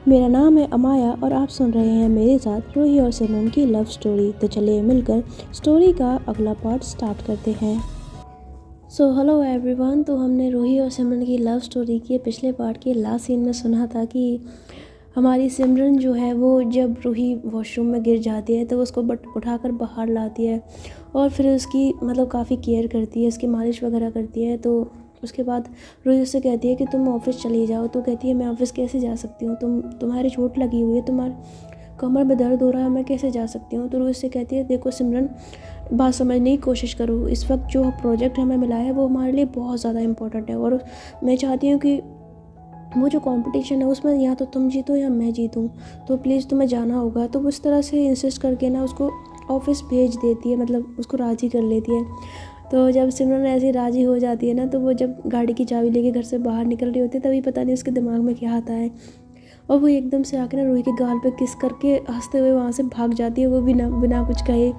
मेरा नाम है अमाया और आप सुन रहे हैं मेरे साथ रूही और सिमरन की लव स्टोरी। तो चलिए मिलकर स्टोरी का अगला पार्ट स्टार्ट करते हैं। So hello everyone. तो हमने रूही और सिमरन की लव स्टोरी के पिछले पार्ट के लास्ट सीन में सुना था कि हमारी सिमरन जो है वो जब रूही वॉशरूम में गिर जाती है तो उसको उठाकर बाहर लाती है और फिर उसकी काफ़ी केयर करती है, उसकी मालिश वगैरह करती है। तो उसके बाद रूही उससे कहती है कि तुम ऑफ़िस चली जाओ। तो कहती है मैं ऑफ़िस कैसे जा सकती हूँ, तुम्हारी चोट लगी हुई है, तुम्हारे कमर में दर्द हो रहा है, मैं कैसे जा सकती हूँ। तो रूही उससे कहती है देखो सिमरन, बात समझने की कोशिश करो। इस वक्त जो प्रोजेक्ट हमें मिला है वो हमारे लिए बहुत ज़्यादा इम्पोर्टेंट है और मैं चाहती हूँ कि वो जो कंपटीशन है उसमें या तो तुम जीतो या मैं जीतूँ, तो प्लीज़ तुम्हें जाना होगा। तो वो इस तरह से इंसिस्ट करके ना उसको ऑफ़िस भेज देती है, उसको राज़ी कर लेती है। तो जब सिमरन ऐसी राज़ी हो जाती है ना, तो वो जब गाड़ी की चाबी लेके घर से बाहर निकल रही होती है तभी पता नहीं उसके दिमाग में क्या आता है और वो एकदम से आके ना रूही के गाल पे किस करके हंसते हुए वहाँ से भाग जाती है, वो बिना बिना कुछ कहे।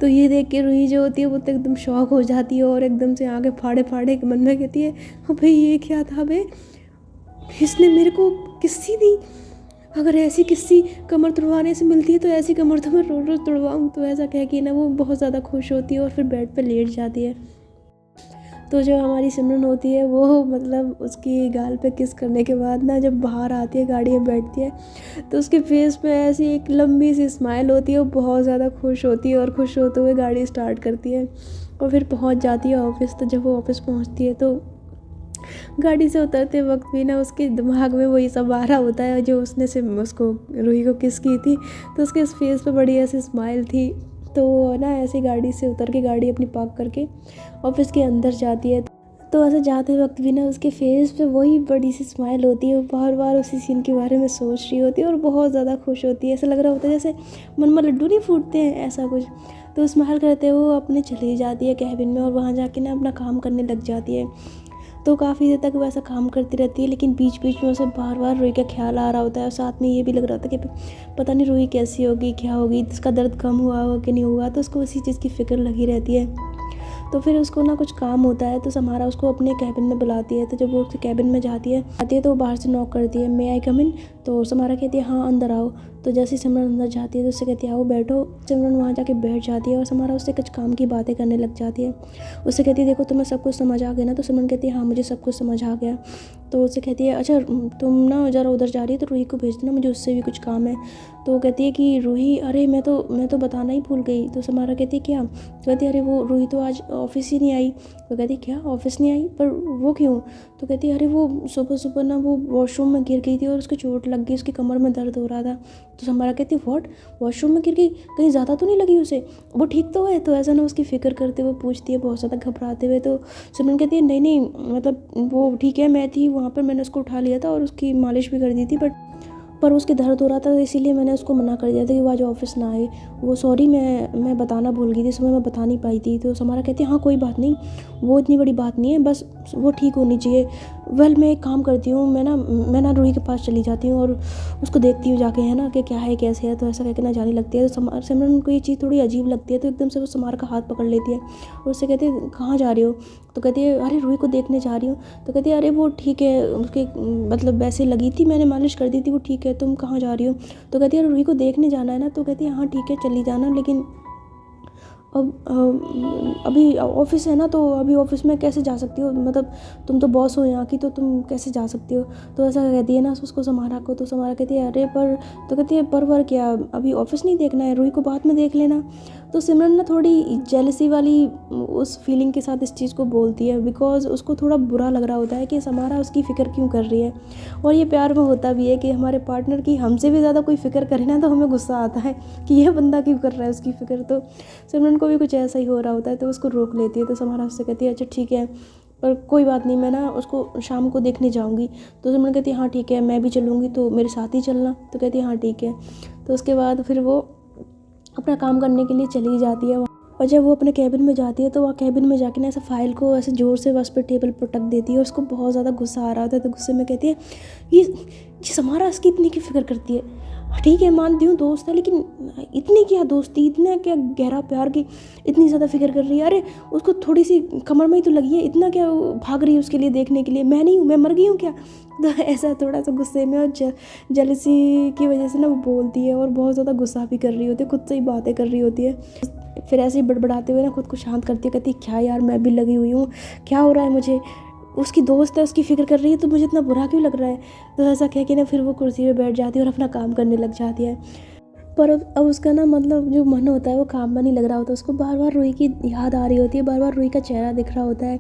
तो ये देख के रूही जो होती है वो तो एकदम शॉक हो जाती है और एकदम से आगे फाड़े फाड़े के मन में कहती है भाई ये क्या था बे, इसने मेरे को किस्सी दी। अगर ऐसी किस्सी कमर तुड़वाने से मिलती है तो ऐसी कमर तो मैं रोज़ रोज़ तुड़वाऊँ। तो ऐसा कह के ना वो बहुत ज़्यादा खुश होती है और फिर बेड पे लेट जाती है। तो जो हमारी सिमरन होती है वो उसकी गाल पे किस करने के बाद ना जब बाहर आती है, गाड़ी में बैठती है, तो उसके फेस पे ऐसी एक लंबी सी स्माइल होती है। वो बहुत ज़्यादा खुश होती है और खुश होते हुए गाड़ी स्टार्ट करती है और फिर पहुंच जाती है ऑफ़िस। तो जब वो ऑफ़िस पहुंचती है तो गाड़ी से उतरते वक्त भी ना उसके दिमाग में वही सब आ रहा होता है जो उसने से उसको रूही को किस की थी। तो उसके फेस पे बड़ी ऐसी स्माइल थी। तो ना ऐसे गाड़ी से उतर के गाड़ी अपनी पार्क करके ऑफिस के अंदर जाती है। तो ऐसे जाते वक्त भी ना उसके फेस पे वही बड़ी सी स्माइल होती है। वो बार बार उसी सीन के बारे में सोच रही होती है और बहुत ज़्यादा खुश होती है। ऐसा लग रहा होता है जैसे मन में लड्डू नहीं फूटते हैं, ऐसा कुछ। तो स्माइल करते हुए वो अपने चली जाती है कैबिन में और वहाँ जाके ना अपना काम करने लग जाती है। तो काफ़ी देर तक वो ऐसा काम करती रहती है, लेकिन बीच बीच में उसे बार बार रूही का ख्याल आ रहा होता है और साथ में ये भी लग रहा था कि पता नहीं रूही कैसी होगी, क्या होगी, इसका दर्द कम हुआ हो कि नहीं हुआ। तो उसको उसी चीज़ की फ़िक्र लगी रहती है। तो फिर उसको ना कुछ काम होता है तो समारा उसको अपने कैबिन में बुलाती है। तो जब वो उसके कैबिन में जाती है तो वो बाहर से नॉक करती है, मे आई कम इन। तो समारा कहती है हाँ अंदर आओ। तो जैसे ही सिमरन अंदर जाती है तो उससे कहती है आओ बैठो। सिमरन वहाँ जाके बैठ जाती है और समारा उससे कुछ काम की बातें करने लग जाती है। उससे कहती है देखो तुम्हें सब कुछ समझ आ गया ना। तो सिमरन कहती है हाँ मुझे सब कुछ समझ आ गया। तो उससे कहती है अच्छा तुम ना ज़रा उधर जा रही है तो रूही को भेज देना, मुझे उससे भी कुछ काम है। तो वो कहती है कि रूही अरे मैं तो बताना ही भूल गई। तो समारा कहती है क्या? कहती है अरे वो रूही तो आज ऑफिस ही नहीं आई। तो कहती क्या ऑफिस नहीं आई, पर वो क्यों? तो कहती है अरे वो सुबह सुबह ना वो वॉशरूम में गिर गई थी और उसको चोट लग गई, उसकी कमर में दर्द हो रहा था। तो समारा कहती है व्हाट, वॉशरूम में गिर गई, कहीं ज़्यादा तो नहीं लगी उसे, वो ठीक तो है? तो ऐसा ना उसकी फ़िक्र करते हुए पूछती है बहुत ज़्यादा घबराते हुए। तो सिमरन कहती है नहीं नहीं वो ठीक है, मैं थी वहाँ पर, मैंने उसको उठा लिया था और उसकी मालिश भी कर दी थी, पर उसके दर्द हो रहा था इसीलिए मैंने उसको मना कर दिया था कि वो आज ऑफिस ना आए। वो सॉरी मैं बताना भूल गई थी, सुबह मैं बता नहीं पाई थी। तो समारा कहती है हाँ कोई बात नहीं, वो इतनी बड़ी बात नहीं है, बस वो ठीक होनी चाहिए। वेल मैं एक काम करती हूँ, मैं ना रूही के पास चली जाती हूँ और उसको देखती हूँ जाके, है ना, कि क्या है कैसे है। तो ऐसा कहकर ना जाने लगती है। तो सिमरन को ये चीज़ थोड़ी अजीब लगती है तो एकदम से वो समारा का हाथ पकड़ लेती है और उससे कहती है कहाँ जा रही हो? तो कहती है अरे रूही को देखने जा रही हूँ। तो कहती है अरे वो ठीक है, उसके वैसे लगी थी, मैंने मालिश कर दी थी, वो ठीक है, तुम कहाँ जा रही हो? तो कहती है रूही को देखने जाना है ना। तो कहती है हाँ ठीक है चली जाना, लेकिन अब अभी ऑफिस है ना, तो अभी ऑफिस में कैसे जा सकती हो, तुम तो बॉस हो यहाँ की, तो तुम कैसे जा सकती हो? तो ऐसा कहती है ना उसको समारा को। तो समारा कहती है अरे पर, तो कहती है पर क्या, अभी ऑफिस नहीं देखना है, रूही को बाद में देख लेना। तो सिमरन ना थोड़ी जेलसी वाली उस फीलिंग के साथ इस चीज़ को बोलती है, बिकॉज उसको थोड़ा बुरा लग रहा होता है कि समारा उसकी फ़िक्र क्यों कर रही है। और ये प्यार में होता भी है कि हमारे पार्टनर की हमसे भी ज़्यादा कोई फ़िक्र करे ना तो हमें गुस्सा आता है कि यह बंदा क्यों कर रहा है उसकी फ़िक्र। तो सिमरन को भी कुछ ऐसा ही हो रहा होता है तो उसको रोक लेती है। तो समारा उससे कहती है अच्छा ठीक है, पर कोई बात नहीं, मैं ना उसको शाम को देखने जाऊंगी। तो सिमरन कहती है हाँ ठीक है मैं भी चलूँगी, तो मेरे साथ ही चलना। तो कहती है हाँ ठीक है। तो उसके बाद फिर वो अपना काम करने के लिए चली जाती है। और जब वो अपने कैबिन में जाती है तो वह कैबिन में जाके ना ऐसे फाइल को ऐसे ज़ोर से बस पर टेबल पर टक देती है और उसको बहुत ज़्यादा गुस्सा आ रहा होता है। तो गुस्से में कहती है जिस हमारा इसकी इतनी की फिक्र करती है। ठीक है मानती हूँ दोस्त है, लेकिन इतनी क्या दोस्ती, इतना क्या गहरा प्यार की इतनी ज़्यादा फिक्र कर रही है। अरे उसको थोड़ी सी कमर में ही तो लगी है, इतना क्या भाग रही है उसके लिए देखने के लिए। मैं नहीं हूँ, मैं मर गई हूँ क्या? तो ऐसा थोड़ा सा गुस्से में और जेलसी की वजह से ना वो बोलती है और बहुत ज़्यादा गुस्सा भी कर रही होती है, खुद से ही बातें कर रही होती है। फिर ऐसे ही बड़बड़ाते हुए ना खुद को शांत करती है, कहती है क्या यार मैं भी लगी हुई हूँ, क्या हो रहा है मुझे, उसकी दोस्त है उसकी फ़िक्र कर रही है तो मुझे इतना बुरा क्यों लग रहा है। तो ऐसा कह के ना फिर वो कुर्सी पे बैठ जाती है और अपना काम करने लग जाती है। पर अब उसका ना मतलब जो मन होता है वो काम में नहीं लग रहा होता, उसको बार बार रूही की याद आ रही होती है, बार बार रूही का चेहरा दिख रहा होता है।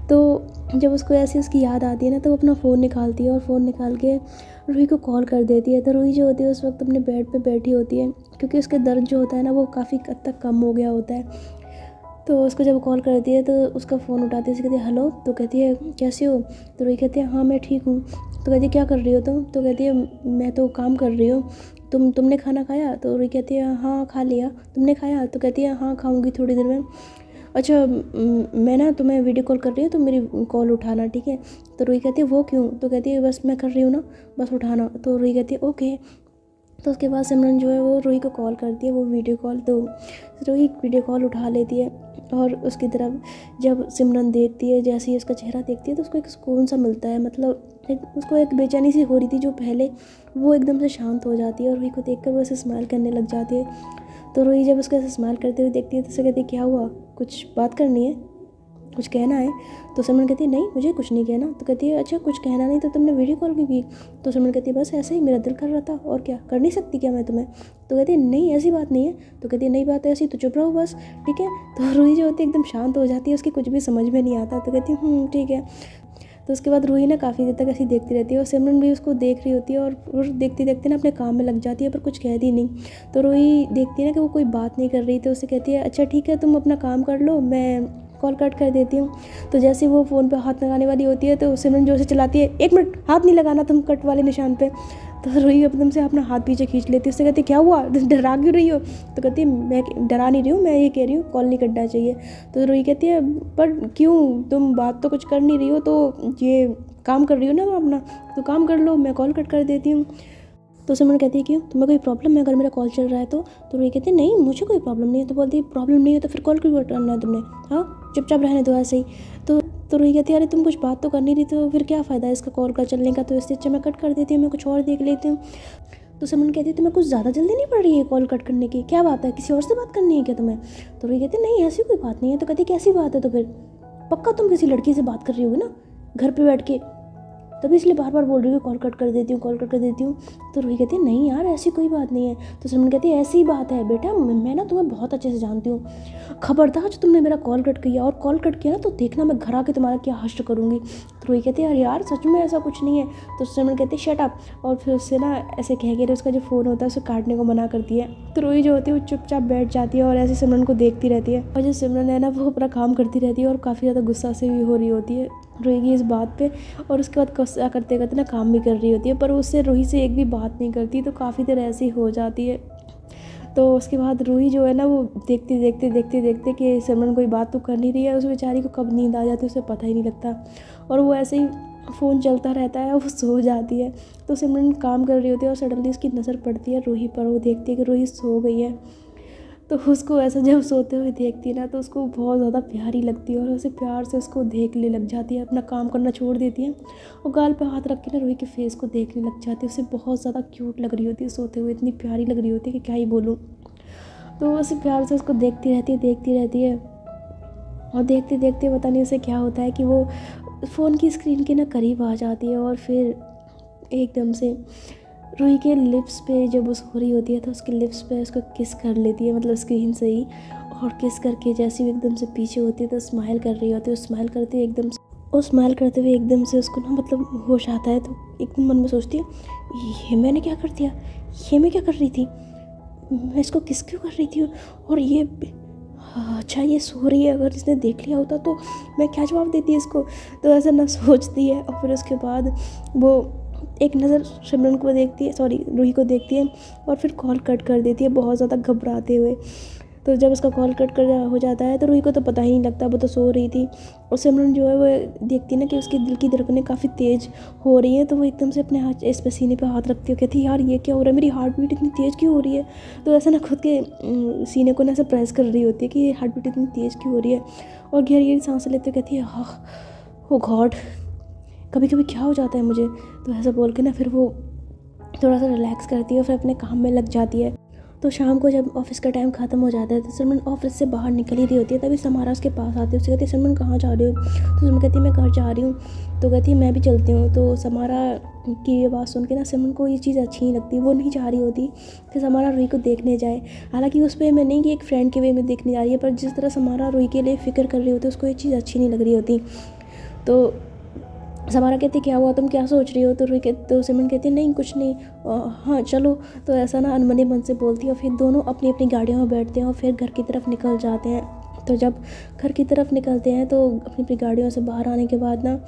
तो जब उसको ऐसी उसकी याद आती है ना तो वो अपना फ़ोन निकालती है और फ़ोन निकाल के रूही को कॉल कर देती है। तो रूही जो होती है उस वक्त अपने बेड पे बैठी होती है, क्योंकि उसके दर्द जो होता है ना वो काफ़ी हद तक कम हो गया होता है। तो उसको जब कॉल करती है तो उसका फ़ोन उठाती है, उससे कहती है हेलो। तो कहती है कैसे हो? तो रूही कहती है हाँ मैं ठीक हूँ। तो कहती है क्या कर रही हो तुम? तो कहती है मैं तो काम कर रही हूँ। तुमने खाना खाया? तो रूही कहती है हाँ खा लिया। तुमने खाया? तो कहती है हाँ खाऊंगी थोड़ी देर में। अच्छा मैं ना तुम्हें वीडियो कॉल कर रही हूँ तो मेरी कॉल उठाना, ठीक है? तो रूही कहती है वो क्यों? तो कहती है बस मैं कर रही हूँ ना, बस उठाना। तो रूही कहती है ओके। तो उसके बाद सिमरन जो है वो रूही को कॉल करती है, वो वीडियो कॉल। तो रूही वीडियो कॉल उठा लेती है और उसकी तरफ जब सिमरन देखती है, जैसे ही उसका चेहरा देखती है तो उसको एक सुकून सा मिलता है। मतलब उसको एक बेचैनी सी हो रही थी जो पहले, वो एकदम से शांत हो जाती है और रूही को देखकर वो ऐसे स्माइल करने लग जाती है। तो रूही जब उसको ऐसे स्माइल करते हुए देखती है तो उसे कहती है क्या हुआ, कुछ बात करनी है, कुछ कहना है? तो सिमरन कहती है नहीं मुझे कुछ नहीं कहना। तो कहती है अच्छा कुछ कहना नहीं तो तुमने वीडियो कॉल क्यों की? तो सिमरन कहती है बस ऐसे ही मेरा दिल कर रहा था, और क्या कर नहीं सकती क्या मैं तुम्हें? तो कहती है नहीं ऐसी बात नहीं है। तो कहती है नहीं बात है ऐसी तो चुप रहो बस, ठीक है? तो रूही जो होती है एकदम शांत हो जाती है, उसकी कुछ भी समझ में नहीं आता। तो कहती है ठीक है। तो उसके बाद रूही ना काफ़ी देर तक ऐसी देखती रहती है और सिमरन भी उसको देख रही होती है और देखते देखते ना अपने काम में लग जाती है, पर कुछ कहती नहीं। तो रूही देखती है ना कि वो कोई बात नहीं कर रही, तो उससे कहती है अच्छा ठीक है तुम अपना काम कर लो, मैं कॉल कट कर देती हूँ। तो जैसे वो फ़ोन पे हाथ लगाने वाली होती है तो सिमरन जोर से चलाती है एक मिनट हाथ नहीं लगाना तुम कट वाले निशान पे। तो रूही एकदम से अपना हाथ पीछे खींच लेती है, उससे कहती है क्या हुआ, डरा क्यों रही हो? तो कहती है मैं डरा नहीं रही हूँ, मैं ये कह रही हूँ कॉल नहीं कटना चाहिए। तो रूही कहती है पर क्यों, तुम बात तो कुछ कर नहीं रही हो, तो ये काम कर रही हो ना अपना, तो काम कर लो, मैं कॉल कट कर देती हूँ। तो सिमरन कहती है क्यों, तुम्हें कोई प्रॉब्लम है अगर मेरा कॉल चल रहा है तो? रूही कहती है नहीं मुझे कोई प्रॉब्लम नहीं है। तो बोलती है प्रॉब्लम नहीं है तो फिर कॉल क्यों करना है तुमने, हाँ चुपचाप रहने दो ऐसे ही। तो रूही कहती है अरे तुम कुछ बात तो कर नहीं रही तो फिर क्या फ़ायदा है इसका कॉल का चलने का, तो इससे अच्छा मैं कट कर देती हूँ, मैं कुछ और देख लेती हूँ। तो सिमरन कहती है तुम्हें कुछ ज़्यादा जल्दी नहीं पड़ रही है कॉल कट करने की, क्या बात है किसी और से बात करनी है क्या तुम्हें? तो रूही कहती है नहीं ऐसी कोई बात नहीं है। तो कहती कैसी बात है? तो फिर पक्का तुम किसी लड़की से बात कर रही होगी ना घर पे बैठ के, तभी इसलिए बार बार बोल रही हूँ कॉल कट कर देती हूँ, कॉल कट कर देती हूँ। तो रूही कहती है नहीं यार ऐसी कोई बात नहीं है। तो सिमरन कहती है ऐसी बात है बेटा, मैं ना तुम्हें बहुत अच्छे से जानती हूँ, खबरदार जो तुमने मेरा कॉल कट किया और कॉल कट किया ना तो देखना मैं घर आके तुम्हारा क्या हश्र करूँगी। तो रूही कहती है अरे यार सच में ऐसा कुछ नहीं है। तो सिमरन कहती है शट अप, और फिर उससे ना ऐसे कह के उसका जो फ़ोन होता है उसे काटने को मना करती है। तो रूही जो होती है वो चुपचाप बैठ जाती है और ऐसे सिमरन को देखती रहती है, और जो सिमरन है ना वो अपना काम करती रहती है और काफ़ी ज़्यादा गुस्सा से भी हो रही होती है रूही की इस बात पे, और उसके बाद गुस्सा करते करते ना काम भी कर रही होती है, पर उससे रूही से एक भी बात नहीं करती। तो काफ़ी देर ऐसी हो जाती है। तो उसके बाद रूही जो है ना वो देखते कि सिमरन कोई बात तो कर नहीं रही है, उस बेचारी को कब नींद आ जाती है उसे पता ही नहीं लगता, और वो ऐसे ही फ़ोन चलता रहता है, वो सो जाती है। तो सिमरन काम कर रही होती है और सडनली उसकी नज़र पड़ती है रूही पर, वो देखती है कि रूही सो गई है। तो उसको ऐसा जब सोते हुए देखती है ना तो उसको बहुत ज़्यादा प्यारी लगती है और उसे प्यार से उसको देखने लग जाती है, अपना काम करना छोड़ देती है और गाल पे हाथ रख के ना रूही के फेस को देखने लग जाती है। उसे बहुत ज़्यादा क्यूट लग रही होती है सोते हुए, इतनी प्यारी लग रही होती है कि क्या ही बोलूँ। तो उसे प्यार से उसको देखती रहती है और देखते देखते पता नहीं उसे क्या होता है कि वो फ़ोन की स्क्रीन के ना करीब आ जाती है, और फिर एकदम से रूही के लिप्स पे जब उस हो रही होती है तो उसके लिप्स पे उसको किस कर लेती है, मतलब स्क्रीन से ही, और किस करके जैसे ही एकदम से पीछे होती है तो स्माइल कर रही होती है। स्माइल करते हुए एकदम से उसको ना मतलब होश आता है, तो एकदम मन में सोचती है ये मैंने क्या कर दिया, ये मैं क्या कर रही थी, मैं इसको किस क्यों कर रही थी, और ये अच्छा ये सो रही है, अगर इसने देख लिया होता तो मैं क्या जवाब देती है इसको। तो ऐसा ना सोचती है, और फिर उसके बाद वो एक नज़र सिमरन को देखती है, रूही को देखती है और फिर कॉल कट कर देती है बहुत ज़्यादा घबराते हुए। तो जब उसका कॉल कट कर हो जाता है तो रूही को तो पता ही नहीं लगता, वो तो सो रही थी। और सिमरन जो है वो देखती है ना कि उसके दिल की धड़कनें काफ़ी तेज़ हो रही हैं, तो वो एकदम से अपने हाथ इस पे सीने पे हाथ रखती है, कहती है यार ये क्या हो रहा है, मेरी हार्ट बीट इतनी तेज़ क्यों हो रही है। तो ऐसा ना खुद के सीने को ना ऐसे प्रेस कर रही होती है कि हार्ट बीट इतनी तेज़ क्यों हो रही है। और गहरी गहरी सांस लेते कहती है हाँ ओ गॉड, कभी कभी क्या हो जाता है मुझे। तो ऐसा बोल के ना फिर वो थोड़ा सा रिलैक्स करती है और फिर अपने काम में लग जाती है। तो शाम को जब ऑफिस का टाइम ख़त्म हो जाता है तो सिमरन ऑफिस से बाहर निकल ही रही होती है, तभी समारा उसके पास आती है। उससे कहती है सिमरन कहाँ जा रही हो। तो सिमरन कहती है मैं घर जा रही हूँ। तो कहती है मैं भी चलती हूँ। तो समारा की ये बात सुन के ना सिमरन को ये चीज़ अच्छी नहीं लगती, वो नहीं चाह रही होती कि समारा रूही को देखने जाए। हालांकि उस पर मैं नहीं कि एक फ्रेंड के वे में देखने जा रही है, पर जिस तरह समारा रूही के लिए फ़िक्र कर रही होती है उसको ये चीज़ अच्छी नहीं लग रही होती। तो समारा कहती क्या हुआ, तुम क्या सोच रही हो। तो सिमरन कहती है नहीं कुछ नहीं, हाँ चलो। तो ऐसा ना अनमने मन से बोलती है और फिर दोनों अपनी अपनी गाड़ियों में बैठते हैं और फिर घर की तरफ निकल जाते हैं। तो जब घर की तरफ निकलते हैं तो अपनी अपनी गाड़ियों से बाहर आने के बाद ना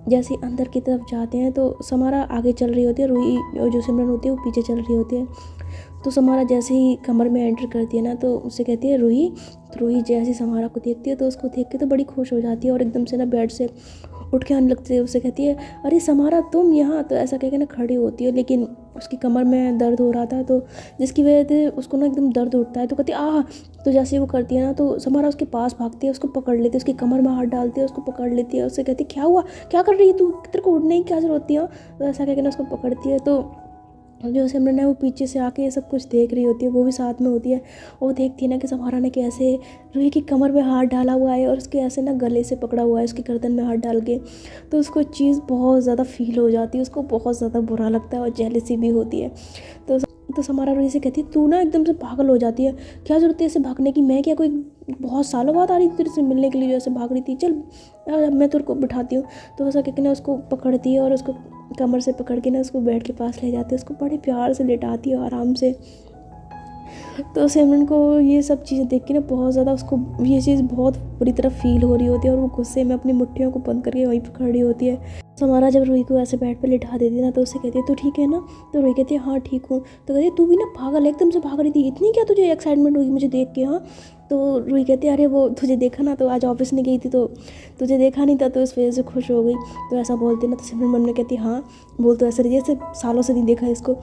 जैसे ही अंदर की तरफ जाते हैं तो समारा आगे चल रही होती है, रूही जो सिमरन होती है वो पीछे चल रही होती है। तो समारा जैसे ही कमर में एंटर करती है ना तो उससे कहती है रूही। तो रूही जैसे ही समारा को देखती है तो उसको देख के तो बड़ी खुश हो जाती है और एकदम से ना बेड से उठ के आने लगती है। उससे कहती है अरे समारा तुम यहाँ। तो ऐसा कह के ना खड़ी होती है, लेकिन उसकी कमर में दर्द हो रहा था तो जिसकी वजह से उसको ना एकदम दर्द उठता है। तो कहती है आह। तो जैसे ही वो करती है ना तो समारा उसके पास भागती है, उसको पकड़ लेती है, उसकी कमर में हाथ डालती है, उसको पकड़ लेती है। उससे कहती है क्या हुआ, क्या कर रही है तू, तेरे को उठने की क्या जरूरत होती है। तो ऐसा कह के ना उसको पकड़ती है। तो जो सिमरन है वो पीछे से आके ये सब कुछ देख रही होती है, वो भी साथ में होती है। और वो देखती है ना कि समारा ने कैसे रूही की कमर में हाथ डाला हुआ है और उसके ऐसे ना गले से पकड़ा हुआ है, उसकी गर्दन में हाथ डाल के। तो उसको चीज़ बहुत ज़्यादा फील हो जाती है, उसको बहुत ज़्यादा बुरा लगता है और जेलसी भी होती है। तो समारा रूही से कहती है तू ना एकदम से पागल हो जाती है, क्या ज़रूरत है ऐसे भागने की, मैं क्या कोई बहुत सालों बाद आ रही थी तेरे से मिलने के लिए जो ऐसे भाग रही थी, चल मैं तेरे को बिठाती हूँ। तो ऐसा कहकर ना उसको पकड़ती है और उसको कमर से पकड़ के ना उसको बेड के पास ले जाती है, उसको बड़े प्यार से लेटाती है आराम से। तो सिमरन को ये सब चीज़ें देख के ना बहुत ज़्यादा उसको ये चीज़ बहुत बुरी तरह फील हो रही होती है और वो गुस्से में अपनी मुट्ठियों को बंद करके वहीं पर खड़ी होती है। समारा जब रूही को ऐसे बेड पे लिटा देती है ना तो उससे कहती है तू ठीक है ना। तो रूही कहती है हाँ ठीक हूँ। तो कहती है तू भी ना पागल है, एकदम से भाग रही थी, इतनी क्या तुझे एक्साइटमेंट हुई मुझे देख के। हाँ। तो रूही कहती है अरे वो तुझे देखा ना, तो आज ऑफिस नहीं गई थी तो तुझे देखा नहीं था तो इस वजह से खुश हो गई। तो ऐसा बोलती ना तो सिमरन मन में कहती हाँ बोल, तो ऐसा जैसे सालों से नहीं देखा इसको।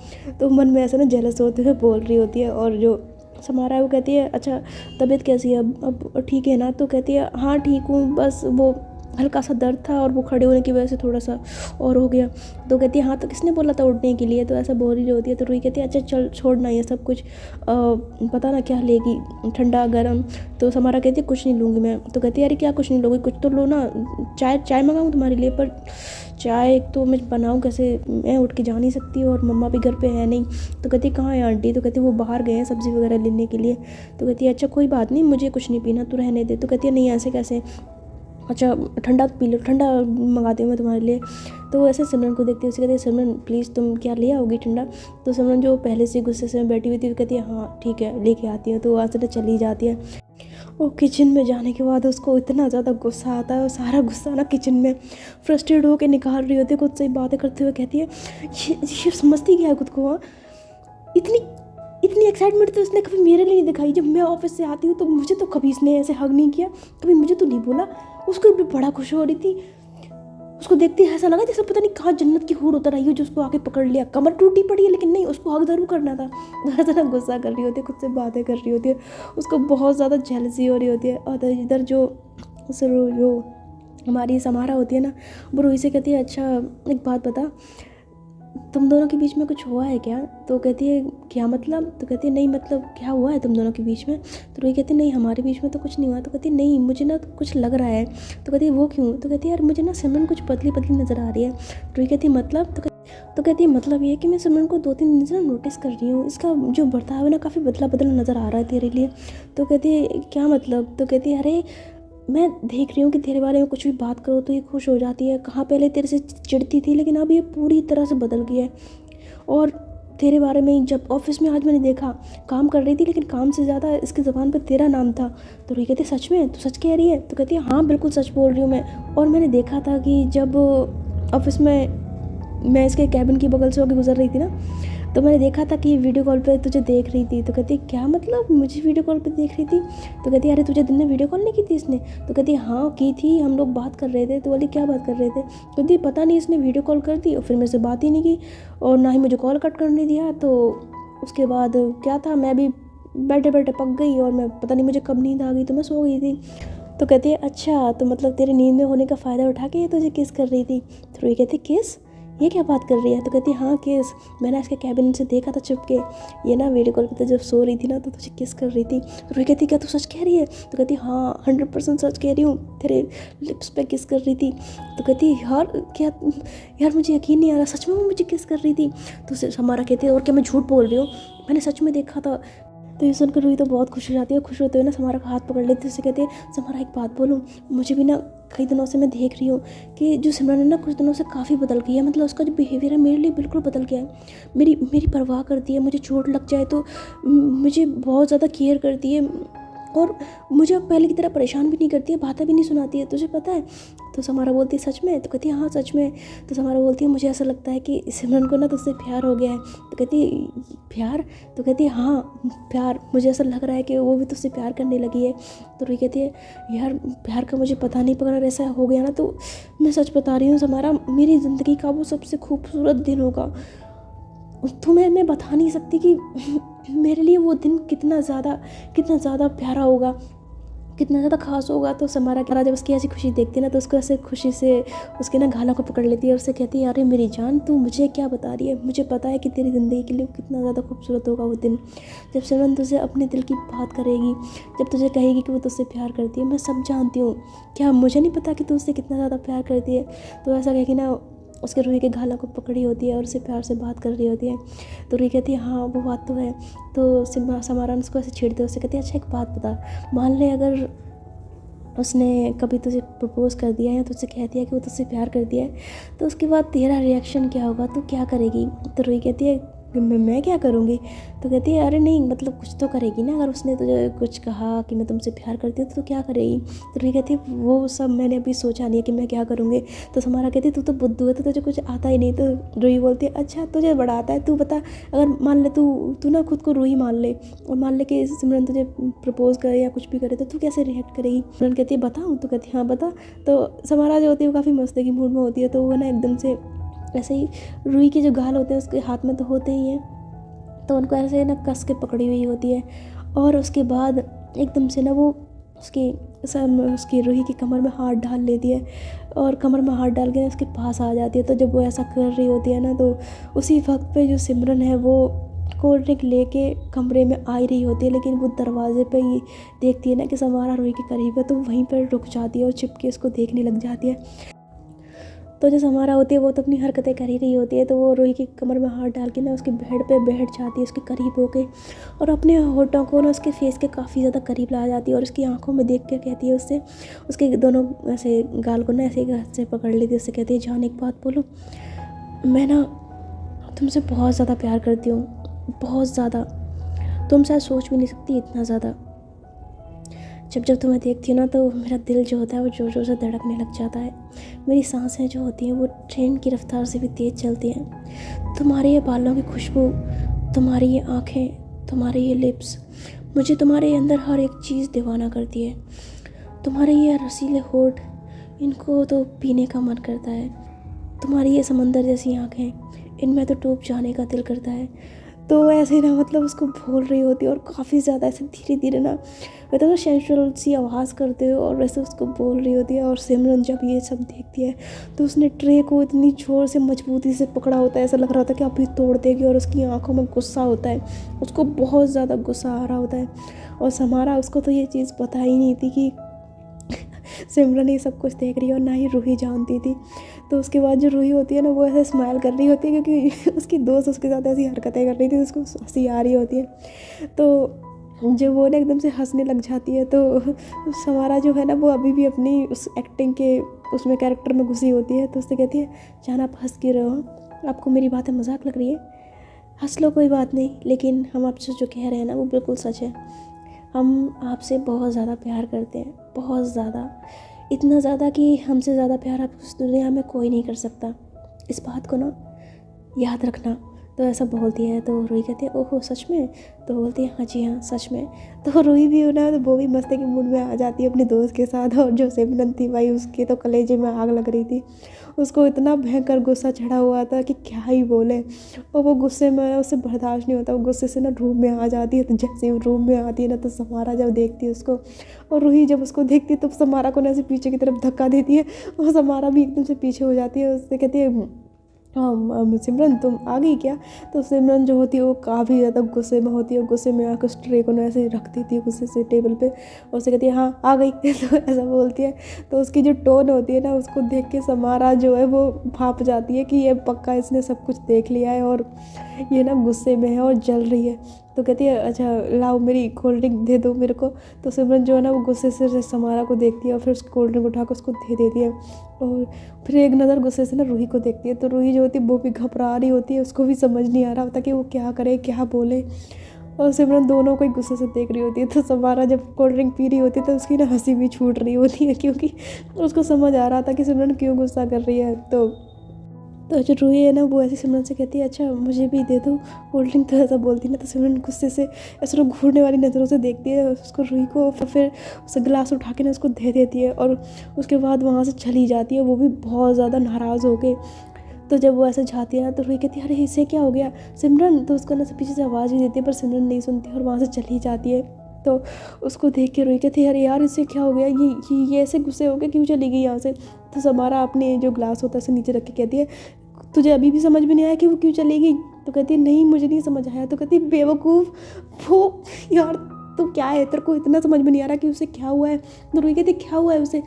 तो मन में ऐसा ना जेलस होते हुए बोल रही होती है। और जो समारा है वो कहती है अच्छा तबीयत कैसी है अब ठीक है ना। तो कहती है हाँ ठीक हूँ, बस वो हल्का सा दर्द था और वो खड़े होने की वजह से थोड़ा सा और हो गया। तो कहती है हाँ तो किसने बोला था उठने के लिए। तो ऐसा बोल रही होती है। तो रूही कहती है अच्छा चल छोड़ना ये सब कुछ, पता ना क्या लेगी, ठंडा गर्म। तो समारा कहती है कुछ नहीं लूँगी मैं। तो कहती है अरे क्या कुछ नहीं लोगी, कुछ तो लो ना, चाय मंगाऊँ तुम्हारे लिए। पर चाय तो मैं बनाऊँ कैसे, मैं उठ के जा नहीं सकती और मम्मा भी घर पे है नहीं। तो कहती है कहाँ है आंटी। तो कहती है वो बाहर गए हैं सब्ज़ी वगैरह लेने के लिए। तो कहती है अच्छा कोई बात नहीं, मुझे कुछ नहीं पीना, तू रहने दे। तो कहती है नहीं ऐसे कैसे, अच्छा ठंडा पी लो, ठंडा मंगाती हूँ मैं तुम्हारे लिए। तो ऐसे सिमरन को देखती है, उसे कहती है सिमरन प्लीज़ तुम क्या ले आओगी ठंडा। तो सिमरन जो पहले से गुस्से से बैठी हुई थी वो कहती है हाँ ठीक है लेके आती है। तो वो आते चली जाती है। और किचन में जाने के बाद उसको इतना ज़्यादा गुस्सा आता है और सारा गुस्सा ना किचन में फ्रस्ट्रेट होकर निकाल रही होती है, खुद से ही बातें करते हुए कहती है ये समझती क्या है खुद को। हाँ इतनी एक्साइटमेंट तो इसने कभी मेरे लिए नहीं दिखाई, जब मैं ऑफिस से आती हूँ तो मुझे तो कभी इसने ऐसे हग नहीं किया, कभी मुझे तो नहीं बोला। उसको भी बड़ा खुश हो रही थी, उसको देखते ऐसा लगा जैसे पता नहीं कहाँ जन्नत की हूर उतर आई हो जो उसको आके पकड़ लिया। कमर टूटी पड़ी है लेकिन नहीं, उसको हक जरूर करना था। ज़्यादा ना गुस्सा कर रही होती है, खुद से बातें कर रही होती है, उसको बहुत ज़्यादा जेलसी हो रही होती है। और इधर जो हमारी समारा होती है ना वो रूही से कहती है अच्छा एक बात बता, तुम दोनों के बीच में कुछ हुआ है क्या। तो कहती है क्या मतलब। तो कहती है नहीं मतलब क्या हुआ है तुम दोनों के बीच में। तो रूही कहती है नहीं हमारे बीच में तो कुछ नहीं हुआ। तो कहती है नहीं मुझे ना कुछ लग रहा है। तो कहती है वो क्यों। तो कहती है यार मुझे ना सिमरन कुछ पतली पतली नज़र आ रही है। रूही कहती है मतलब। तो कहती है मतलब ये कि मैं सिमरन को 2-3 दिन से ना नोटिस कर रही हूँ, इसका जो बर्ताव है ना काफ़ी बदला बदला नज़र आ रहा है तेरे लिए। तो कहती है क्या मतलब। तो कहती है अरे मैं देख रही हूँ कि तेरे बारे में कुछ भी बात करो तो ये खुश हो जाती है, कहाँ पहले तेरे से चिढ़ती थी लेकिन अब ये पूरी तरह से बदल गया है। और तेरे बारे में जब ऑफिस में आज मैंने देखा, काम कर रही थी लेकिन काम से ज़्यादा इसकी ज़बान पर तेरा नाम था। तो ये कहती सच में, तू सच कह रही है। तो कहती है हाँ बिल्कुल सच बोल रही हूँ मैं। और मैंने देखा था कि जब ऑफिस में मैं इसके कैबिन की बगल से होकर गुजर रही थी ना तो मैंने देखा था कि वीडियो कॉल पे तुझे देख रही थी। तो कहती क्या मतलब मुझे वीडियो कॉल पे देख रही थी? तो कहती अरे तुझे दिन में वीडियो कॉल नहीं की थी इसने? तो कहती हाँ की थी, हम लोग बात कर रहे थे। तो बोली क्या बात कर रहे थे? कहती पता नहीं इसने वीडियो कॉल कर दी और फिर मेरे से बात ही नहीं की और ना ही मुझे कॉल कट करने दिया। तो उसके बाद क्या था, मैं भी बैठे बैठे पक गई और मैं पता नहीं मुझे कब नींद आ गई तो मैं सो गई थी। तो कहती है अच्छा तो मतलब तेरे नींद में होने का फ़ायदा उठा के ये तुझे किस कर रही थी? तो रोही कहती किस, ये क्या बात कर रही है? तो कहती हाँ किस, मैंने इसके कैबिन से देखा था छुप के, ये ना वीडियो कॉल पे तो जब सो रही थी ना तो तुझे किस कर रही थी। तो रोही कहती क्या तू सच कह रही है? तो कहती हाँ 100% सच कह रही हूँ, तेरे लिप्स पे किस कर रही थी। तो कहती यार क्या, यार मुझे यकीन नहीं आ रहा, सच में वो मुझे किस कर रही थी। तो हमारा कहती है और क्या मैं झूठ बोल रही हूँ, मैंने सच में देखा था। तो ये सुनकर रूही तो बहुत खुश हो जाती है। खुश होते हुए ना समारा का हाथ पकड़ लेती है, उससे कहती है समारा एक बात बोलूँ, मुझे भी ना कई दिनों से मैं देख रही हूँ कि जो सिमरन है ना कुछ दिनों से काफ़ी बदल गई है। मतलब उसका जो बिहेवियर है मेरे लिए बिल्कुल बदल गया है। मेरी परवाह करती है, मुझे चोट लग जाए तो मुझे बहुत ज़्यादा केयर करती है और मुझे अब पहले की तरह परेशान भी नहीं करती है, बातें भी नहीं सुनाती है, तुझे पता है? तो समारा बोलती है सच में? तो कहती है हाँ सच में। तो समारा बोलती है मुझे ऐसा लगता है कि सिमरन को ना तुझसे प्यार हो गया है। तो कहती है प्यार? तो कहती है हाँ प्यार, मुझे ऐसा लग रहा है कि वो भी तुझसे प्यार करने लगी है। तो रूही कहती है यार प्यार का मुझे पता नहीं, पर ऐसा हो गया ना तो मैं सच बता रही हूँ समारा, मेरी ज़िंदगी का वो सबसे खूबसूरत दिन होगा। तुम्हें मैं बता नहीं सकती कि मेरे लिए वो दिन कितना ज़्यादा प्यारा होगा, कितना ज़्यादा खास होगा। तो समारा क्या जब उसकी ऐसी खुशी देखती है ना तो उसको ऐसे खुशी से उसके ना गालों को पकड़ लेती है और उससे कहती है अरे मेरी जान तू मुझे क्या बता रही है, मुझे पता है कि तेरी ज़िंदगी के लिए कितना ज़्यादा खूबसूरत होगा वो दिन, जब सिमरन तुझे अपने दिल की बात करेगी, जब तुझे कहेगी कि वो तुझसे प्यार करती है। मैं सब जानती हूँ, क्या मुझे नहीं पता कि तू उससे कितना ज़्यादा प्यार करती है? तो ऐसा कह के ना उसके रूही के गालों को पकड़ी होती है और उससे प्यार से बात कर रही होती है। तो रूही कहती है हाँ वो बात तो है। तो समारा उसको ऐसे छेड़ते हैं, उससे कहती है अच्छा एक बात बता, मान ले अगर उसने कभी तुझे प्रपोज़ कर दिया या तुझसे कह दिया कि वो तुझसे प्यार कर दिया है तो उसके बाद तेरा रिएक्शन क्या होगा, तू क्या करेगी? तो रूही कहती है मैं क्या करूँगी? तो कहती है अरे नहीं मतलब कुछ तो करेगी ना, अगर उसने तुझे कुछ कहा कि मैं तुमसे प्यार करती हूँ तो क्या करेगी? तो रूही कहती है वो सब मैंने अभी सोचा नहीं है कि मैं क्या करूँगी। तो समारा कहती है तू तो बुद्धू है, तो तुझे कुछ आता ही नहीं। तो रूही बोलती है अच्छा तुझे बड़ा आता है, तू बता, अगर मान ले तू ना खुद को रूही मान ले और मान ले कि सिमरन तुझे प्रपोज करे या कुछ भी करे तो तू कैसे रिएक्ट करेगी? सिमरन कहती है बताऊँ? तो कहती है हाँ बता। तो समारा जो होती है वो काफ़ी मस्ती की मूड में होती है, तो वो ना एकदम से ऐसे ही रूही के जो गाल होते हैं उसके हाथ में तो होते ही हैं, तो उनको ऐसे ना कस के पकड़ी हुई होती है और उसके बाद एकदम से ना वो उसकी रूही की कमर में हाथ डाल लेती है और कमर में हाथ डाल के उसके पास आ जाती है। तो जब वो ऐसा कर रही होती है ना तो उसी वक्त पे जो सिमरन है वो कोल्ड ड्रिंक लेके कमरे में आ ही रही होती है, लेकिन वो दरवाजे पे ही देखती है ना कि समारा रूही के करीब है तो वहीं पर रुक जाती है और छिपके उसको देखने लग जाती है। तो जो समारा होती है वो तो अपनी हरकतें कर ही रही होती है, तो वो रूही की कमर में हाथ डाल के ना उसके बेड पे बैठ जाती है उसके करीब होके और अपने होठों को ना उसके फेस के काफ़ी ज़्यादा करीब ला जाती है और उसकी आंखों में देख कर कहती है उससे, उसके दोनों ऐसे गाल को ना ऐसे हाथ से पकड़ लेती है, उससे कहती है जान एक बात बोलूँ, मैं ना तुमसे बहुत ज़्यादा प्यार करती हूँ, बहुत ज़्यादा, तुम शायद सोच भी नहीं सकती इतना ज़्यादा। जब तुम्हें देखती हूँ ना तो मेरा दिल जो होता है वो ज़ोर ज़ोर से धड़कने लग जाता है, मेरी सांसें जो होती हैं वो ट्रेन की रफ्तार से भी तेज़ चलती हैं। तुम्हारे ये बालों की खुशबू, तुम्हारी ये आँखें, तुम्हारे ये लिप्स, मुझे तुम्हारे अंदर हर एक चीज़ दीवाना करती है। तुम्हारे ये रसीले होठ, इनको तो पीने का मन करता है। तुम्हारी ये समंदर जैसी आँखें, इनमें तो डूब जाने का दिल करता है। तो ऐसे ना मतलब उसको बोल रही होती है और काफ़ी ज़्यादा ऐसे धीरे धीरे ना मतलब ना सेंशुअल सी आवाज़ करते हो और वैसे उसको बोल रही होती है। और सिमरन जब ये सब देखती है तो उसने ट्रे को इतनी ज़ोर से मजबूती से पकड़ा होता है, ऐसा लग रहा होता है कि अभी तोड़ देगी, और उसकी आंखों में गुस्सा होता है, उसको बहुत ज़्यादा गुस्सा आ रहा होता है। और समारा उसको तो ये चीज़ पता ही नहीं थी कि सिमरन ये सब कुछ देख रही है और ना ही रूही जानती थी। तो उसके बाद जो रूही होती है ना वो ऐसे स्माइल कर रही होती है क्योंकि उसकी दोस्त उसके साथ ऐसी हरकतें कर रही थी, उसको हंसी आ रही होती है। तो जब वो ना एकदम से हंसने लग जाती है तो समारा जो है ना वो अभी भी अपनी उस एक्टिंग के उसमें कैरेक्टर में घुसी होती है। तो उससे कहती है जान आप हंस क्यों रहे हो, आपको मेरी बातें मजाक लग रही है? हंस लो कोई बात नहीं, लेकिन हम आपसे जो कह रहे हैं ना वो बिल्कुल सच है। हम आपसे बहुत ज़्यादा प्यार करते हैं, बहुत ज़्यादा, इतना ज़्यादा कि हमसे ज़्यादा प्यार आप इस दुनिया में कोई नहीं कर सकता। इस बात को ना याद रखना, तो ऐसा बोलती है। तो रूही कहती है ओहो सच में? तो बोलती है हाँ जी हाँ सच में। तो रूही भी ना तो वो भी मस्ती के मूड में आ जाती है अपने दोस्त के साथ। और जो सिमरन थी भाई उसके तो कलेजे में आग लग रही थी, उसको इतना भयंकर गुस्सा चढ़ा हुआ था कि क्या ही बोले। और वो गुस्से में उससे बर्दाश्त नहीं होता, वो गुस्से से ना रूम में आ जाती है। तो जैसे ही रूम में आती है ना तो समारा जब देखती है उसको, और रूही जब उसको देखती है तो समारा को ना ऐसे पीछे की तरफ धक्का देती है और समारा भी एकदम से पीछे हो जाती है। उससे कहती है हाँ सिमरन तुम आ गई क्या? तो सिमरन जो होती है वो काफ़ी ज़्यादा गुस्से में होती है, गुस्से में आकर उस ट्रे को ना ऐसे रख देती है गुस्से से टेबल पे, और उससे कहती है हाँ आ गई। तो ऐसा बोलती है। तो उसकी जो टोन होती है ना उसको देख के समारा जो है वो भाप जाती है कि ये पक्का इसने सब कुछ देख लिया है और ये ना गुस्से में है और जल रही है। तो कहती है अच्छा लाओ मेरी कोल्ड ड्रिंक दे दो मेरे को। तो सिमरन जो है ना वो गुस्से से समारा को देखती है और फिर उस कोल्ड ड्रिंक उठा कर उसको दे देती है। और फिर एक नज़र गुस्से से ना रूही को देखती है। तो रूही जो होती है वो भी घबरा रही होती है, उसको भी समझ नहीं आ रहा होता कि वो क्या करे क्या बोले। और सिमरन दोनों को ही गुस्से से देख रही होती है। तो समारा जब कोल्ड ड्रिंक पी रही होती है तो उसकी ना हंसी भी छूट रही होती है, क्योंकि उसको समझ आ रहा था कि सिमरन क्यों गुस्सा कर रही है। तो जो रूही है ना वो ऐसे सिमरन से कहती है अच्छा मुझे भी दे दो कोल्ड ड्रिंक। तो ऐसा बोलती है ना तो सिमरन गुस्से से ऐसे घूरने वाली नज़रों से देखती है उसको रूही को, फिर उसे गिलास उठा के ना उसको दे देती है और उसके बाद वहाँ से चली जाती है, वो भी बहुत ज़्यादा नाराज़ हो गई। तो जब वो ऐसे जाती है ना तो रूही कहती है अरे इसे क्या हो गया सिमरन? तो उसको ना से पीछे से आवाज़ ही देती है पर सिमरन नहीं सुनती और वहाँ से चली जाती है। तो उसको देख के रूही कहती है अरे यार इससे क्या हो गया, ये ऐसे गुस्से हो गए क्यों चली गई यहाँ से? तो समारा अपने जो ग्लास होता है उसे नीचे रख के कहती है तुझे अभी भी समझ में नहीं आया कि वो क्यों चली गई? तो कहती है नहीं मुझे नहीं समझ आया। तो कहती है बेवकूफ़ वो यार तो क्या है तेरे को इतना समझ में नहीं आ रहा कि उसे क्या हुआ है? तो रूही कहती क्या हुआ है उसे?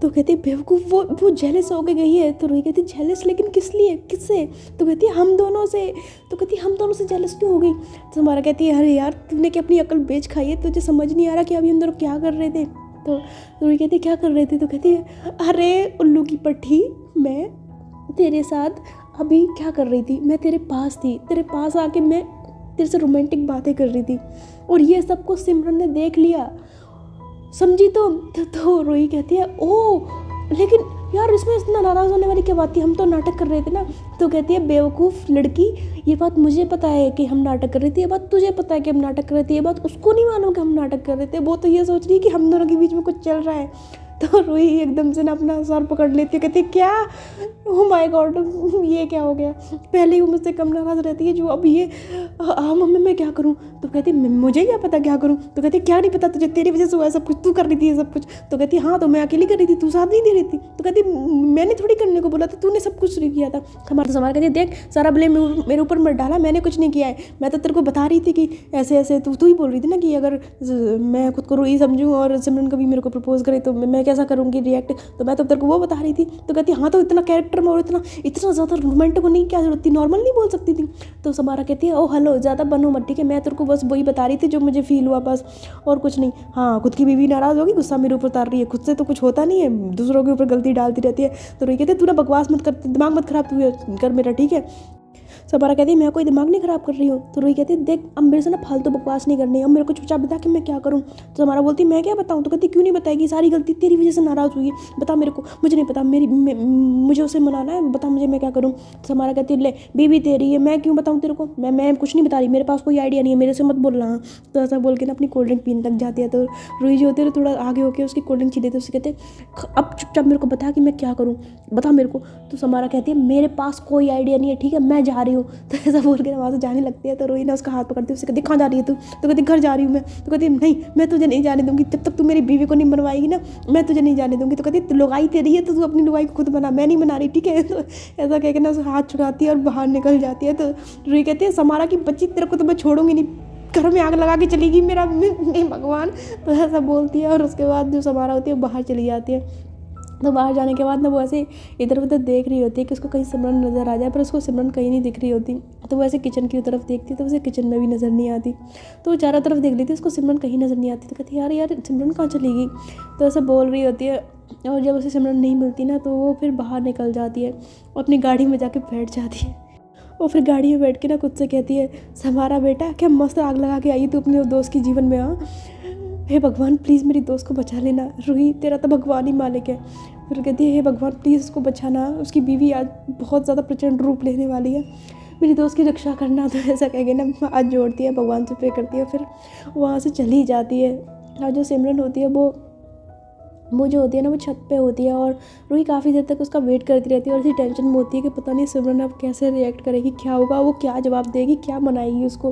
तो कहती है बेवकूफ़ वो जेलस हो के गई है। तो रूही कहती जेलस लेकिन किस लिए किससे? तो कहती है हम दोनों से। तो कहती है हम दोनों से जेलस क्यों हो गई? तो हमारा कहती है अरे यार तूने क्या अपनी अकल बेच खाई है? तुझे समझ नहीं आ रहा कि अभी हम दोनों क्या कर रहे थे? तो रूही कहती है क्या कर रहे थे? तो कहती है अरे उल्लू की पट्टी मैं तेरे साथ अभी क्या कर रही थी, मैं तेरे पास थी, तेरे पास आके मैं तेरे से रोमांटिक बातें कर रही थी और ये सब कुछ सिमरन ने देख लिया, समझी? तो रूही कहती है ओह लेकिन यार इसमें इतना नाराज़ होने वाली क्या बात थी, हम तो नाटक कर रहे थे ना। तो कहती है बेवकूफ़ लड़की ये बात मुझे पता है कि हम नाटक कर रहे थे, ये बात तुझे पता है कि हम नाटक कर रहे थे, ये बात उसको नहीं मालूम कि हम नाटक कर रहे थे, वो तो ये सोच रही है कि हम दोनों के बीच में कुछ चल रहा है। तो रूही एकदम से ना अपना सर पकड़ लेती है, कहती है क्या ओह माय गॉड ये क्या हो गया? पहले ही वो मुझसे कम नाराज़ रहती है जो अब ये मम्मी मैं क्या करूँ? तो कहती मुझे क्या पता क्या करूँ? तो कहती क्या नहीं पता तुझे, तेरी वजह से हुआ सब कुछ, तू कर रही थी ये सब कुछ। तो कहती हाँ तो मैं अकेली कर रही थी, तू साथ नहीं दे रही थी। तो कहती मैंने थोड़ी करने को बोला था, तूने सब कुछ शुरू किया था। हमारा कहती देख सारा ब्लेम मेरे ऊपर मत डाला, मैंने कुछ नहीं किया है, मैं तो तेरे को बता रही थी कि ऐसे ऐसे तू ही बोल रही थी ना कि अगर मैं खुद को रूही समझूँ और सिमरन कभी मेरे को प्रपोज करे तो मैं कैसा करूँगी रिएक्ट, तो मैं तो तेरे को वो बता रही थी। तो कहती हाँ तो इतना कैरेक्टर में और इतना ज़्यादा रोमांटिक होने की क्या जरूरत थी, नॉर्मल नहीं बोल सकती थी? तो समारा कहती है ओ हेलो ज़्यादा बनो मत ठीक है, मैं तेरे को बस वही बता रही थी जो मुझे फील हुआ बस, और कुछ नहीं। हाँ खुद की बीवी नाराज़ होगी, गुस्सा मेरे ऊपर उतार रही है, खुद से तो कुछ होता नहीं है, दूसरों के ऊपर गलती डालती रहती है। तो रूही कहती है तू ना बकवास मत कर, दिमाग मत खराब तू कर मेरा ठीक है। समारा कहती है मैं कोई दिमाग नहीं ख़राब कर रही हूँ। तो रूही कहती है देख अब मेरे से ना फालतू बकवास नहीं करनी, अब मेरे को चुपचाप बता कि मैं क्या करूँ। तो समारा बोलती मैं क्या बताऊँ? तो कहती क्यों नहीं बताएगी, सारी गलती तेरी वजह से नाराज़ हुई है, बता मेरे को, मुझे नहीं पता, मुझे उसे मनाना है, बता मुझे मैं क्या करूँ। तो समारा कहती है ले बीवी तेरी है मैं क्यों बताऊँ तेरे को, मैं कुछ नहीं बता रही, मेरे पास कोई आइडिया नहीं है, मेरे से मत बोलना। तो ऐसा बोल के ना अपनी कोल्ड ड्रिंक पीने लग जाती है। तो रूही जो होती है थोड़ा आगे होकर उसकी कोल्ड ड्रिंक छीन लेते, उससे कहते अब चुपचाप मेरे को बता कि मैं क्या करूँ, बता मेरे को। तो समारा कहती है मेरे पास कोई आइडिया नहीं है ठीक है, मैं जा रही हूँ। तो ऐसा बोल के वहाँ से जाने लगती है। तो रूही ना उसका हाथ पकड़ती है, उससे कहती कहाँ जा रही है तू? तो कहती घर जा रही हूँ मैं। तो कहती नहीं मैं तुझे नहीं जाने दूंगी, जब तक तू मेरी बीवी को नहीं बनवाएगी ना मैं तुझे नहीं जाने दूंगी। तो कहती लुगाई तेरी है तो तू अपनी लुगाई को खुद बना, मैं नहीं बना रही ठीक है। तो ऐसा कह के ना उसका हाथ छुड़ाती है और बाहर निकल जाती है। तो रूही कहती है समारा की बच्ची तेरे को तो मैं छोड़ूंगी नहीं, घर में आग लगा के चलेगी मेरा नहीं भगवान। तो ऐसा बोलती है और उसके बाद जो समारा होती है वो बाहर चली जाती है। तो बाहर जाने के बाद ना वो ऐसे इधर उधर देख रही होती है कि उसको कहीं सिमरन नज़र आ जाए, पर उसको सिमरन कहीं नहीं दिख रही होती। तो वो ऐसे किचन की तरफ देखती है तो उसे किचन में भी नज़र नहीं आती। तो वो चारों तरफ देख लेती है, उसको सिमरन कहीं नज़र नहीं आती। तो कहती है यार सिमरन कहाँ चली गई? तो ऐसे बोल रही होती है और जब उसे सिमरन नहीं मिलती ना तो वो फिर बाहर निकल जाती है और अपनी गाड़ी में जाके बैठ जाती है। और फिर गाड़ी में बैठ के ना खुद से कहती है समारा बेटा क्या मस्त आग लगा के आई तू अपने दोस्त के जीवन में। हाँ हे भगवान प्लीज़ मेरी दोस्त को बचा लेना, रूही तेरा तो भगवान ही मालिक है। फिर कहती है हे भगवान प्लीज़ उसको बचाना, उसकी बीवी आज बहुत ज़्यादा प्रचंड रूप लेने वाली है, मेरी दोस्त की रक्षा करना। तो ऐसा कह के ना हाथ जोड़ती है, भगवान से प्रे करती है, फिर वहाँ से चली जाती है। और जो सिमरन होती है वो जो होती है ना वो छत पे होती है, और रूही काफ़ी देर तक उसका वेट करती रहती है और इसी टेंशन में होती है कि पता नहीं सिमरन अब कैसे रिएक्ट करेगी, क्या होगा, वो क्या जवाब देगी, क्या मनाएगी उसको।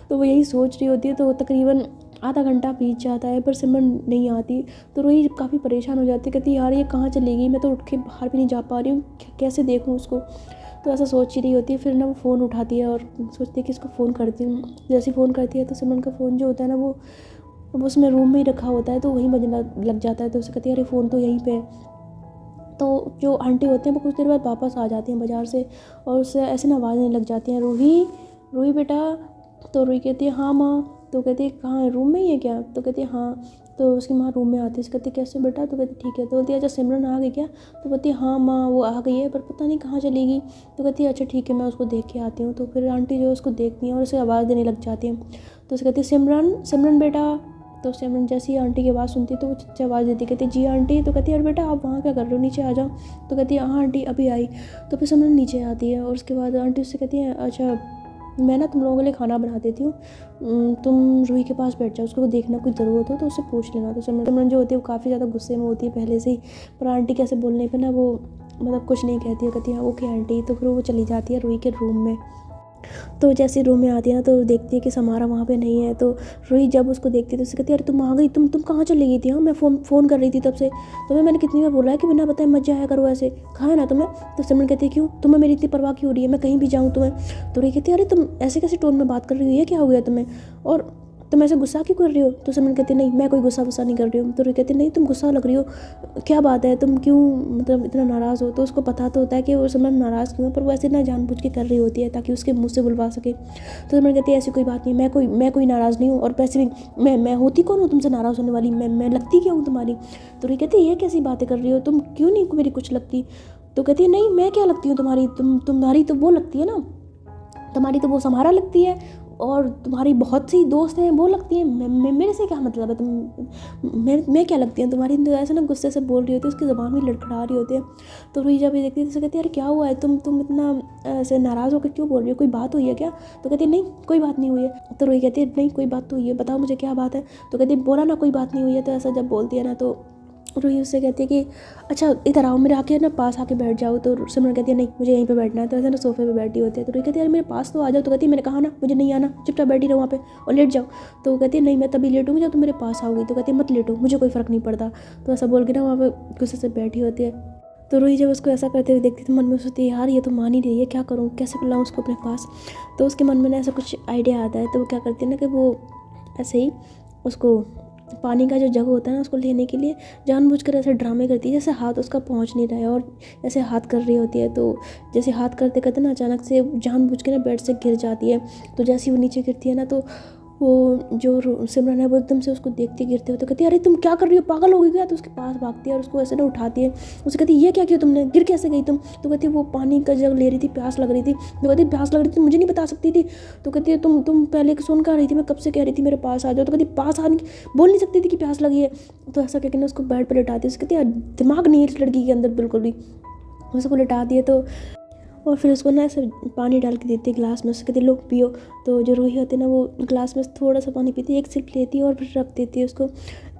तो वो यही सोच रही होती है। तो तकरीबन आधा घंटा बीत जाता है पर सिमरन नहीं आती। तो रूही काफ़ी परेशान हो जाती है, कहती यार ये कहाँ चलेगी, मैं तो उठ के बाहर भी नहीं जा पा रही हूँ, कैसे देखूँ उसको। तो ऐसा सोच ही रही होती है। फिर ना वो फ़ोन उठाती है और सोचती है कि इसको फ़ोन करती हूँ। जैसे फ़ोन करती है तो सिमरन का फ़ोन जो होता है ना वो उसमें रूम में ही रखा होता है, तो वहीं बजना लग जाता है। तो उसे कहती है अरे फ़ोन तो यहीं पे है। तो जो आंटी होते हैं वो कुछ देर बाद वापस आ जाती हैं बाज़ार से, और उससे ऐसे ना आवाज़ नहीं लग जाती हैं, रूही रूही बेटा। तो रूही कहती है हाँ माँ। तो कहती है कहाँ है, रूम में ही है क्या? तो कहती है हाँ। तो उसकी माँ रूम में आती है, कहती है कैसे बेटा? तो कहती ठीक है। तो बोलती है अच्छा सिमरन आ गई क्या? तो कहती है हाँ माँ वो आ गई है, पर पता नहीं कहाँ चलेगी। तो कहती है अच्छा ठीक है, मैं उसको देख के आती हूँ। तो फिर आंटी जो उसको देखती हैं और उसे आवाज़ देने लग जाती हैं। तो उसे कहती है सिमरन सिमरन बेटा। तो सिमरन जैसे ही आंटी की आवाज़ सुनती तो वो चच्चा आवाज़ देती, कहती जी आंटी। तो कहती है अरे बेटा आप वहाँ क्या कर रहे हो, नीचे आ जाओ। तो कहती है हाँ आंटी अभी आई। तो फिर सिमरन नीचे आती है और उसके बाद आंटी उससे कहती है अच्छा मैं ना तुम लोगों के लिए खाना बना देती हूँ, तुम रूही के पास बैठ जाओ, उसको देखना कुछ ज़रूरत हो तो उससे पूछ लेना। तो सिमरन जो होती है वो काफ़ी ज़्यादा गुस्से में होती है पहले से ही, पर आंटी कैसे बोलने पर ना वो मतलब कुछ नहीं कहती है, कहती है हाँ ओके आंटी। तो फिर वो चली जाती है रूही के रूम में। तो जैसे रूम में आती है ना तो देखती है कि समारा वहाँ पे नहीं है। तो रूही जब उसको देखती है तो उससे कहती है अरे तुम आ गई, तुम कहाँ चली गई थी? हाँ मैं फ़ोन कर रही थी तब से, तुम्हें मैंने कितनी बार बोला है कि बिना बताए मत जाया करो ऐसे, कहा है ना तुम्हें। तो सिमरन कहती है क्यों, तुम्हें मेरी इतनी परवाह क्यों हो रही है, मैं कहीं भी जाऊँ तुम्हें। तो रूही कहती है अरे तुम ऐसे कैसे टोन में बात कर रही हो, ये क्या हो गया तुम्हें, और तुम ऐसे गुस्सा क्यों कर रही हो? तो सिमरन कहती है नहीं मैं कोई गुस्सा नहीं कर रही हूँ। तो रूही कहती है नहीं तुम गुस्सा लग रही हो, क्या बात है, तुम क्यों मतलब इतना नाराज़ हो। तो उसको पता तो होता है कि वो सिमरन नाराज़ क्यों है, पर वो ऐसे ना जानबूझ के कर रही होती है ताकि उसके मुँह से बुलवा सके। तो सिमरन कहती है ऐसी कोई बात नहीं, मैं कोई नाराज़ नहीं हूँ, और वैसे भी मैं होती कौन हूँ तुमसे नाराज़ होने वाली, मैं लगती क्या हूँ तुम्हारी। तो रूही कहती है ये कैसी बातें कर रही हो, तुम क्यों नहीं मेरी कुछ लगती। तो कहती है नहीं मैं क्या लगती हूँ तुम्हारी, तुम्हारी तो वो लगती है ना, तुम्हारी तो वो समारा लगती है, और तुम्हारी बहुत सी दोस्त हैं वो लगती हैं, मेरे से क्या मतलब है, मैं क्या लगती हूँ तुम्हारी। तो ऐसे ना गुस्से से बोल रही होती है, उसकी ज़बान भी लड़खड़ा रही होती है। तो रूही जब ये देखती है तो कहती है अरे क्या हुआ है, तुम इतना ऐसे नाराज़ होकर क्यों बोल रही हो, कोई बात हुई है क्या। तो कहती है नहीं कोई बात नहीं हुई है। तो रूही कहती है नहीं कोई बात तो हुई है, बताओ मुझे क्या बात है। तो कहती है बोला ना कोई बात नहीं हुई है। तो ऐसा जब बोलती है ना तो रूही उससे कहती है कि अच्छा इधर आओ, मेरे आके ना पास आके बैठ जाओ। तो सिमरन कहती है नहीं मुझे यहीं पे बैठना है। तो ऐसे ना सोफे पे बैठी होती है। तो रूही कहती है अरे मेरे पास तो आ जाओ। तो कहती है मैंने कहा ना मुझे नहीं आना, चुपचाप बैठी रहो वहाँ पे और लेट जाओ। तो वो कहती है नहीं मैं तभी लेटूंगी जब तुम मेरे पास आओगी। तो कहती है मत लेटो, मुझे कोई फ़र्क नहीं पड़ता। तो ऐसा बोल के ना वहाँ पे गुस्से से बैठी होती है। तो रूही जब उसको ऐसा करते हुए देखती तो मन में सोचती है यार ये तो मान ही रही है, क्या करूँ, कैसे बुलाऊँ उसको अपने पास। तो उसके मन में ना ऐसा कुछ आइडिया आता है। तो वो क्या करती है ना कि वो ऐसे ही उसको पानी का जो जग होता है ना उसको लेने के लिए जानबूझकर ऐसे ड्रामे करती है जैसे हाथ उसका पहुंच नहीं रहा है, और ऐसे हाथ कर रही होती है। तो जैसे हाथ करते करते ना अचानक से जानबूझ के ना बेड से गिर जाती है। तो जैसे वो नीचे गिरती है ना तो वो जो सिमरन है वो एकदम से उसको देखती गिरते हो। तो कहती है अरे तुम क्या कर रही हो, पागल हो गई क्या। तो उसके पास भागती है और उसको ऐसे ना उठाती है। उसे कहती है ये क्या किया तुमने, गिर कैसे गई तुम। तो कहती है वो पानी का जग ले रही थी, प्यास लग रही थी। तो कहती है प्यास लग रही थी मुझे नहीं बता सकती थी। तो कहती है तुम पहले सुन कर रही थी, मैं कब से कह रही थी मेरे पास आ जाओ। तो कहती पास आने बोल नहीं सकती थी कि प्यास लगी है। तो ऐसा कहकर ना उसको बेड पर लिटाती है। उससे कहती है दिमाग नहीं है इस लड़की के अंदर बिल्कुल भी। उसको लिटा दिए तो और फिर उसको ना ऐसे पानी डाल के देती है गिलास में। उससे कहती है लो पियो। तो जो रूही होती है ना वो गिलास में थोड़ा सा पानी पीती है, एक सिप लेती है और फिर रख देती है उसको।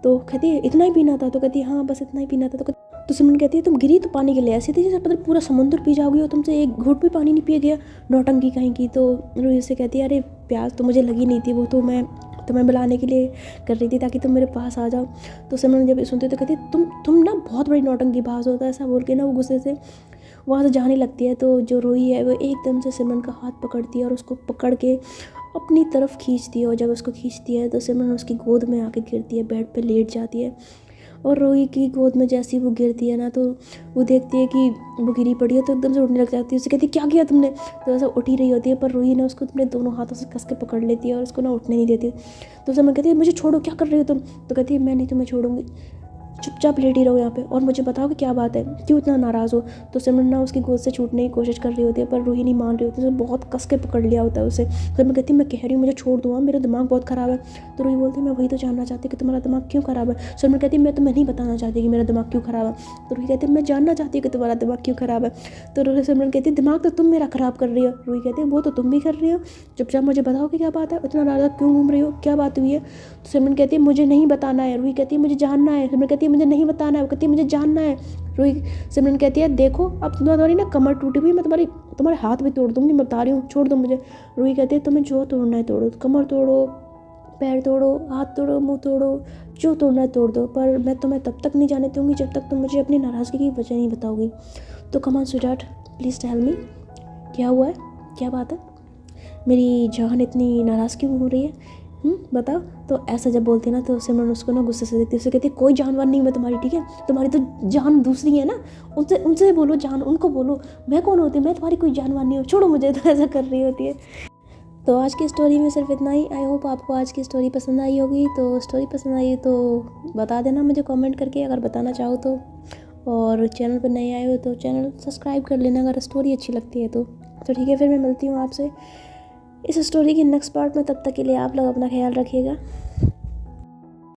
तो कहती है इतना ही पीना था। तो कहती है हाँ बस इतना ही पीना था। तो सिमरन कहती है तुम गिरी तो पानी के लिए ऐसी थी जैसे पता पूरा समुद्र पी जाओगी और तुमसे एक घूंट भी पानी नहीं पिया गया, नौटंकी कहीं की। तो रूही से कहती है अरे प्यास तो मुझे लगी नहीं थी, वो तो मैं तुम्हें बुलाने के लिए कर रही थी ताकि तुम मेरे पास आ जाओ। तो सिमरन जब सुनते तो कहती तुम ना बहुत बड़ी नौटंकी बाज होता है। ऐसा बोल के ना वो गुस्से से वहाँ से जाने लगती है। तो जो रूही है वो एकदम से सिमरन का हाथ पकड़ती है और उसको पकड़ के अपनी तरफ खींचती है। और जब उसको खींचती है तो सिमरन उसकी गोद में आके गिरती है, बेड पे लेट जाती है। और रूही की गोद में जैसी वो गिरती है ना तो वो देखती है कि वो गिरी पड़ी है तो एकदम से उठने लग जाती है। उसे कहती है क्या किया तुमने। तो ऐसा उठ ही रही होती है पर रूही ना उसको अपने दोनों हाथों से कस के पकड़ लेती है और उसको ना उठने नहीं देती। तो सिमरन कहती है मुझे छोड़ो, क्या कर रही हो तुम। तो कहती है मैं नहीं तुम्हें छोड़ूंगी। चुपचाप लेटी रहो यहाँ पे और मुझे बताओ कि क्या बात है, क्यों इतना नाराज़ हो। तो सिमरन ना उसकी गोद से छूटने की कोशिश कर रही होती है, पर रूही नहीं मान रही होती है, बहुत कस के पकड़ लिया होता है उसे। फिर मैं कहती हूँ मैं कह रही हूँ मुझे छोड़ दूँ, मेरा दिमाग बहुत ख़राब है। तो रूही बोलती है मैं वही तो जानना चाहती कि तुम्हारा दिमाग क्यों ख़राब है। सिमरन कहती है मैं तुम्हें नहीं बताना चाहती कि मेरा दिमाग क्यों ख़राब है। तो रूही कहती है मैं जानना चाहती हूँ कि तुम्हारा दिमाग क्यों ख़राब है। तो सिमरन कहती है दिमाग तो तुम मेरा ख़राब कर रही हो। रूही कहती है वो तो तुम भी कर रही हो, चुपचाप मुझे बताओ कि क्या बात है, इतना नाराज़ क्यों घूम रही हो, क्या बात हुई है। तो सिमरन कहती है मुझे नहीं बताना है। रूही कहती है मुझे जानना है। सिमरन कहती है मुझे नहीं बताना है, वो कहती है मुझे जानना है। रूही सिमरन कहती है देखो अब तुम्हारी ना कमर टूटी हुई, मैं तुम्हारे हाथ भी तोड़ दूंगी, मैं बता रही हूँ, छोड़ दो मुझे। रूही कहती है तुम्हें जो तोड़ना है तोड़ो, कमर तोड़ो, पैर तोड़ो, हाथ तोड़ो, मुंह तोड़ो, जो तोड़ना है तोड़ दो, पर मैं तुम्हें तब तक नहीं जाने दूंगी जब तक तुम मुझे अपनी नाराज़गी की वजह नहीं बताओगी। तो come on sweetheart, please tell me क्या हुआ है, क्या बात है, मेरी जान इतनी नाराज़ क्यों हो रही है, बताओ। तो ऐसा जब बोलती है ना तो सिमरन उसको ना गुस्से से देखती है, उसे कहती है कोई जानवर नहीं मैं तुम्हारी, ठीक है, तुम्हारी तो जान दूसरी है ना, उनसे बोलो, जान उनको बोलो, मैं कौन होती हूँ, मैं तुम्हारी कोई जानवर नहीं हूँ, छोड़ो मुझे। तो ऐसा कर रही होती है। तो आज की स्टोरी में सिर्फ इतना ही। आई होप आपको आज की स्टोरी पसंद आई होगी। तो स्टोरी पसंद आई तो बता देना मुझे कमेंट करके, अगर बताना चाहो तो। और चैनल पर नए आए हो तो चैनल सब्सक्राइब कर लेना अगर स्टोरी अच्छी लगती है तो ठीक है। फिर मैं मिलती हूँ आपसे इस स्टोरी के नेक्स्ट पार्ट में। तब तक के लिए आप लोग अपना ख्याल रखिएगा।